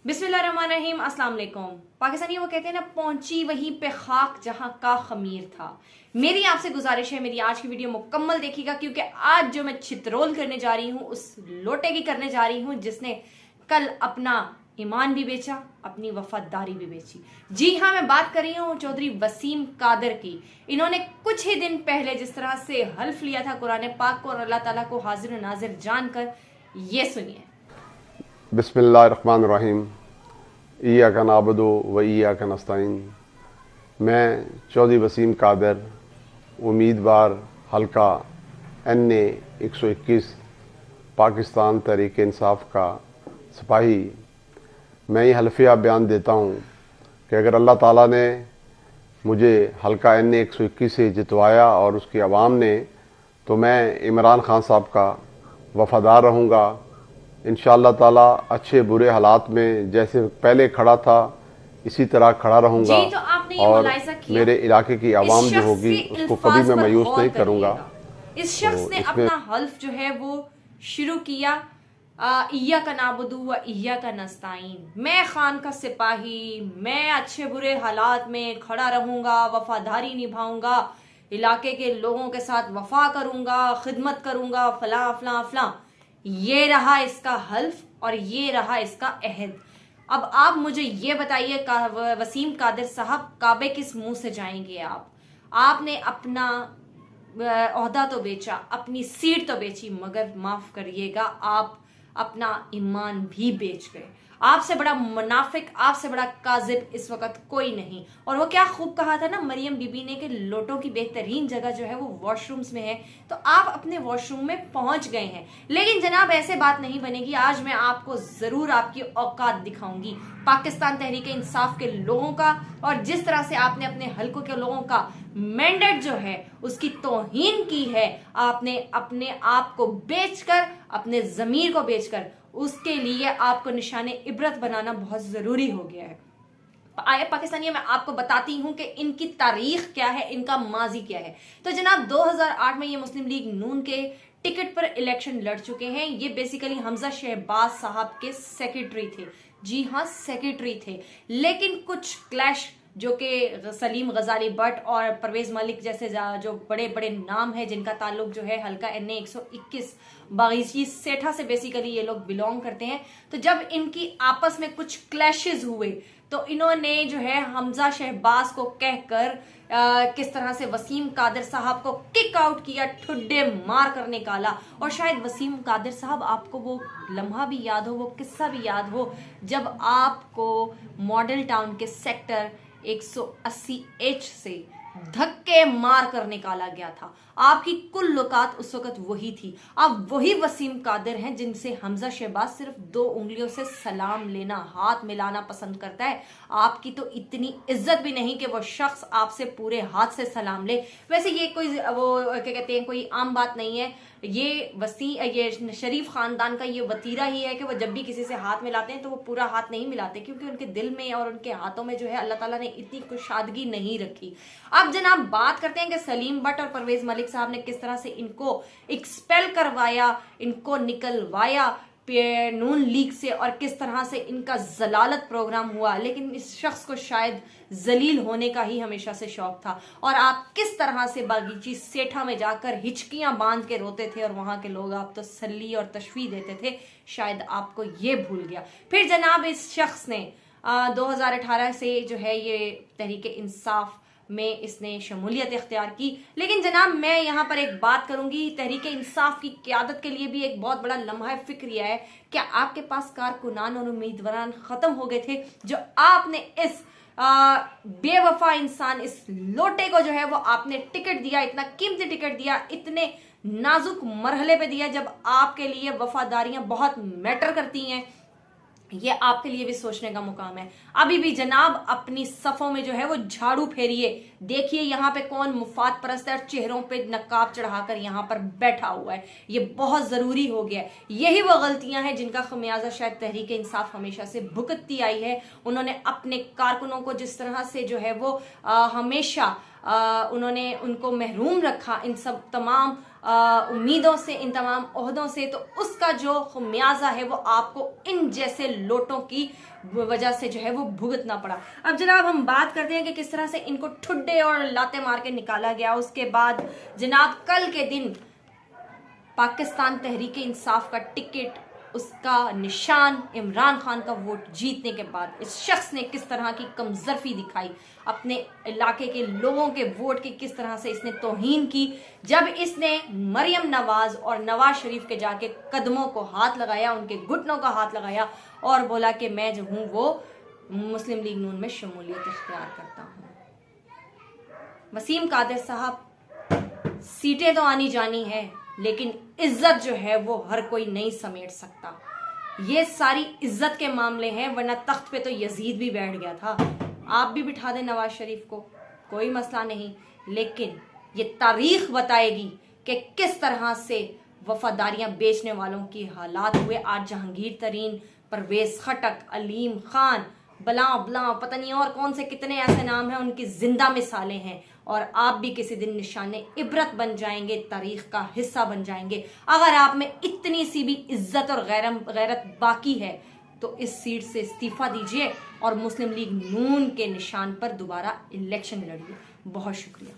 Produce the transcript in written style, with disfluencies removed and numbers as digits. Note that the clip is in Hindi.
बिस्मिल्लाहिर्रहमानिर्रहीम, अस्सलाम वालेकुम। पाकिस्तानी वो कहते हैं ना, पहुंची वहीं पे खाक जहां का खमीर था। मेरी आपसे गुजारिश है, मेरी आज की वीडियो मुकम्मल देखिएगा, क्योंकि आज जो मैं चित्रोल करने जा रही हूँ उस लोटे की करने जा रही हूँ जिसने कल अपना ईमान भी बेचा, अपनी वफादारी भी बेची। जी हाँ, मैं बात कर रही हूँ चौधरी वसीम कादर की। इन्होंने कुछ ही दिन पहले जिस तरह से हल्फ लिया था कुरान पाक को और अल्लाह ताला को हाजिर नाजिर जानकर, ये सुनिए। बिस्मिल्लाहिर्रहमानिर्रहीम। इय्याका नअबुदु व इय्याका नस्तईन। मैं चौधरी वसीम कादर, उम्मीदवार हल्का NA 121 पाकिस्तान तहरीक इंसाफ का सिपाही, मैं ये हल्फिया बयान देता हूँ कि अगर अल्लाह ताला ने मुझे हल्का NA 121 से जितवाया और उसकी आवाम ने, तो मैं इमरान खान साहब का वफादार रहूँगा। इंशाअल्लाह ताला अच्छे बुरे हालात में जैसे पहले खड़ा था इसी तरह खड़ा रहूँगा, तो और मेरे इलाके की आवाम जो होगी उसको कभी मैं मायूस नहीं करूँगा। इस शख्स ने अपना हल्फ जो है वो शुरू किया, इय्याका नअबुदु व इय्याका नस्तईन। मैं खान का सिपाही, मैं अच्छे बुरे हालात में खड़ा रहूँगा, वफादारी निभाऊँगा, इलाके के लोगों के साथ वफा करूँगा, खिदमत करूँगा, फला फला फला। ये रहा इसका हल्फ और ये रहा इसका अहद। अब आप मुझे ये बताइए वसीम कादर साहब, काबे किस मुंह से जाएंगे आप? आपने अपना ओहदा तो बेचा, अपनी सीट तो बेची, मगर माफ करिएगा आप अपना ईमान भी बेच गए। आपसे बड़ा मुनाफिक, आपसे बड़ा काजिब इस वक्त कोई नहीं। और वो क्या खूब कहा था ना मरियम बीबी ने कि लोटों की बेहतरीन जगह जो है वो वॉशरूम्स में है, तो आप अपने वॉशरूम में पहुंच गए हैं। लेकिन जनाब, ऐसे बात नहीं बनेगी। आज मैं आपको जरूर आपकी औकात दिखाऊंगी पाकिस्तान तहरीक इंसाफ के लोगों का, और जिस तरह से आपने अपने हलकों के लोगों का मैंडेट जो है उसकी तौहीन की है। आपने अपने आप को बेचकर, अपने जमीर को बेचकर, उसके लिए आपको निशाने इबरत बनाना बहुत जरूरी हो गया है। आए पाकिस्तानियों, मैं आपको बताती हूं कि इनकी तारीख क्या है, इनका माजी क्या है। तो जनाब 2008 में ये मुस्लिम लीग नून के टिकट पर इलेक्शन लड़ चुके हैं। ये बेसिकली हमजा शहबाज साहब के सेक्रेटरी थे। जी हाँ, सेक्रेटरी थे। लेकिन कुछ क्लैश जो कि सलीम गजाली भट्ट और परवेज मलिक जैसे जो बड़े बड़े नाम है जिनका ताल्लुक जो है हल्का NA 121 बागीची सेठा से बेसिकली ये लोग बिलोंग करते हैं। तो जब इनकी आपस में कुछ क्लैशेस हुए तो इन्होंने जो है हमजा शहबाज को कहकर किस तरह से वसीम कादर साहब को किक आउट किया, ठुड्डे मार कर निकाला। और शायद वसीम कादर साहब, आपको वो लम्हा भी याद हो, वो किस्सा भी याद हो, जब आपको मॉडल टाउन के सेक्टर 180H से धक्के मार कर निकाला गया था। आपकी कुल लुकात उस वक्त वही थी। आप वही वसीम कादर हैं जिनसे हमजा शहबाज सिर्फ 2 उंगलियों से सलाम लेना, हाथ मिलाना पसंद करता है। आपकी तो इतनी इज्जत भी नहीं कि वो शख्स आपसे पूरे हाथ से सलाम ले। वैसे ये कोई वो क्या कहते हैं, कोई आम बात नहीं है। ये शरीफ खानदान का ये वतीरा ही है कि वो जब भी किसी से हाथ मिलाते हैं तो वो पूरा हाथ नहीं मिलाते, क्योंकि उनके दिल में और उनके हाथों में जो है अल्लाह ताला ने इतनी कुशादगी नहीं रखी। अब जनाब बात करते हैं कि सलीम भट्ट और परवेज मलिक साहब ने किस तरह से इनको एक्सपेल करवाया, इनको निकलवाया नून लीग से, और किस तरह से इनका जलालत प्रोग्राम हुआ। लेकिन इस शख्स को शायद जलील होने का ही हमेशा से शौक था। और आप किस तरह से बागीची सेठा में जाकर हिचकियां बांध के रोते थे और वहां के लोग आप तो सल्ली और तशवी देते थे, शायद आपको ये भूल गया। फिर जनाब इस शख्स ने 2018 से जो है ये तहरीक इंसाफ में इसने शमूलियत इख्तियार की। लेकिन जनाब मैं यहाँ पर एक बात करूंगी, तहरीक इंसाफ की क़यादत के लिए भी एक बहुत बड़ा लम्हा फिक्रिया है। क्या आपके पास कारकुनान और उम्मीदवार खत्म हो गए थे जो आपने इस बेवफा इंसान, इस लोटे को जो है वो आपने टिकट दिया, इतना कीमती टिकट दिया, इतने नाजुक मरहले पे दिया जब आपके लिए वफादारियां बहुत मैटर करती हैं। ये आपके लिए भी सोचने का मुकाम है। अभी भी जनाब अपनी सफों में जो है वो झाड़ू फेरिए, देखिए यहाँ पे कौन मुफाद परस्त है और चेहरों पे नकाब चढ़ाकर यहाँ पर बैठा हुआ है। ये बहुत जरूरी हो गया है। यही वो गलतियां हैं जिनका खमियाजा शायद तहरीक इंसाफ हमेशा से भुगतती आई है। उन्होंने अपने कारकुनों को जिस तरह से जो है वो हमेशा उन्होंने उनको महरूम रखा इन सब तमाम उम्मीदों से, इन तमाम ओहदों से, तो उसका जो खमियाजा है वो आपको इन जैसे लोटों की वजह से जो है वो भुगतना पड़ा। अब जनाब हम बात करते हैं कि किस तरह से इनको ठुड्डे और लाते मार के निकाला गया। उसके बाद जनाब कल के दिन पाकिस्तान तहरीक इंसाफ का टिकट, उसका निशान इमरान खान का वोट जीतने के बाद इस शख्स ने किस तरह की कमजरफी दिखाई, अपने इलाके के लोगों के वोट की किस तरह से इसने तौहीन की, जब इसने मरियम नवाज और नवाज शरीफ के जाके कदमों को हाथ लगाया, उनके घुटनों का हाथ लगाया और बोला कि मैं जो हूं वो मुस्लिम लीग नून में शमूलियत इख्तियार करता हूं। वसीम कादिर साहब, सीटें तो आनी जानी है, लेकिन इज्जत जो है वो हर कोई नहीं समेट सकता। ये सारी इज्जत के मामले हैं, वरना तख्त पे तो यजीद भी बैठ गया था। आप भी बिठा दें नवाज शरीफ को, कोई मसला नहीं, लेकिन ये तारीख बताएगी कि किस तरह से वफादारियां बेचने वालों की हालात हुए। आज जहांगीर तरीन, परवेज खटक, अलीम खान, बला बला पता नहीं और कौन से कितने ऐसे नाम हैं, उनकी जिंदा मिसालें हैं। और आप भी किसी दिन निशाने इबरत बन जाएंगे, तारीख का हिस्सा बन जाएंगे। अगर आप में इतनी सी भी इज्जत और गैरत बाकी है तो इस सीट से इस्तीफा दीजिए और मुस्लिम लीग नून के निशान पर दोबारा इलेक्शन लड़िए। बहुत शुक्रिया।